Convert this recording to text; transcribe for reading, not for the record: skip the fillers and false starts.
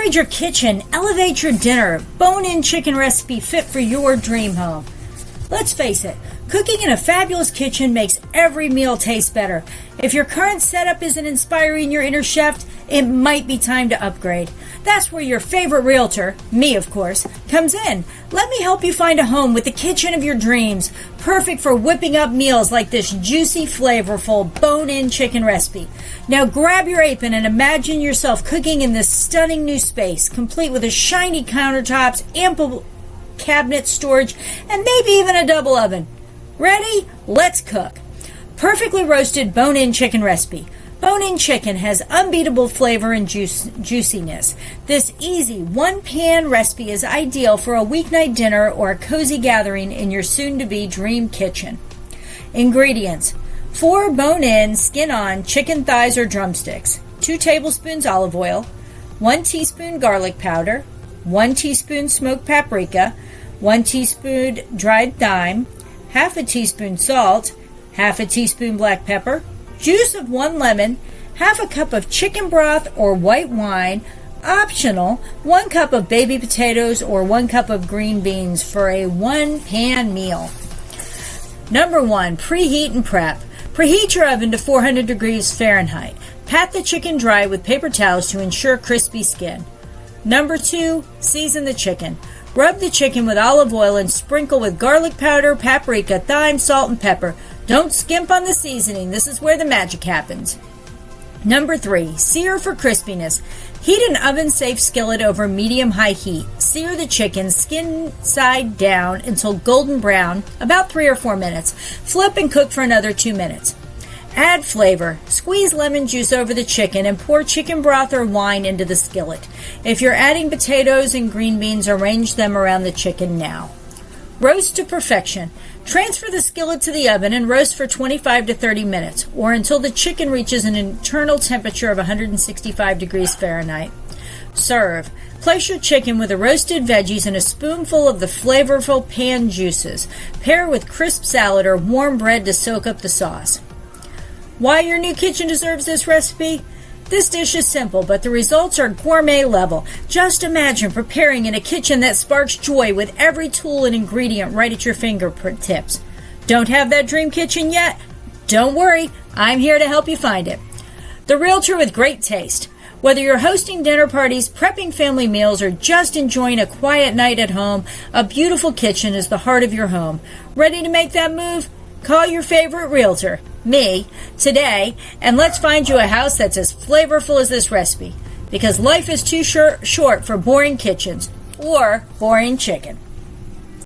Upgrade your kitchen, elevate your dinner, bone-in chicken recipe fit for your dream home. Let's face it, cooking in a fabulous kitchen makes every meal taste better. If your current setup isn't inspiring your inner chef, it might be time to upgrade. That's where your favorite realtor, me of course, comes in. Let me help you find a home with the kitchen of your dreams, perfect for whipping up meals like this juicy, flavorful, bone-in chicken recipe. Now grab your apron and imagine yourself cooking in this stunning new space, complete with a shiny countertops, ample cabinet storage, and maybe even a double oven. Ready? Let's cook. Perfectly roasted bone-in chicken recipe. Bone-in chicken has unbeatable flavor and juiciness. This easy one-pan recipe is ideal for a weeknight dinner or a cozy gathering in your soon-to-be dream kitchen. Ingredients: 4 bone-in, skin-on chicken thighs or drumsticks, 2 tablespoons olive oil, 1 teaspoon garlic powder, 1 teaspoon smoked paprika, 1 teaspoon dried thyme, half a teaspoon salt, half a teaspoon black pepper, juice of 1 lemon, half a cup of chicken broth or white wine, optional, 1 cup of baby potatoes or 1 cup of green beans for a one-pan meal. Number 1, preheat and prep. Preheat your oven to 400 degrees Fahrenheit. Pat the chicken dry with paper towels to ensure crispy skin. Number 2, season the chicken. Rub the chicken with olive oil and sprinkle with garlic powder, paprika, thyme, salt, and pepper. Don't skimp on the seasoning. This is where the magic happens. Number 3, sear for crispiness. Heat an oven-safe skillet over medium-high heat. Sear the chicken skin side down until golden brown, about 3 or 4 minutes. Flip and cook for another 2 minutes. Add flavor. Squeeze lemon juice over the chicken and pour chicken broth or wine into the skillet. If you're adding potatoes and green beans, arrange them around the chicken now. Roast to perfection. Transfer the skillet to the oven and roast for 25 to 30 minutes, or until the chicken reaches an internal temperature of 165 degrees Fahrenheit. Serve. Place your chicken with the roasted veggies and a spoonful of the flavorful pan juices. Pair with crisp salad or warm bread to soak up the sauce. Why your new kitchen deserves this recipe? This dish is simple, but the results are gourmet level. Just imagine preparing in a kitchen that sparks joy with every tool and ingredient right at your fingertips. Don't have that dream kitchen yet? Don't worry, I'm here to help you find it. The Realtor with great taste. Whether you're hosting dinner parties, prepping family meals, or just enjoying a quiet night at home, a beautiful kitchen is the heart of your home. Ready to make that move? Call your favorite realtor, me, today, and let's find you a house that's as flavorful as this recipe. Because life is too short for boring kitchens or boring chicken.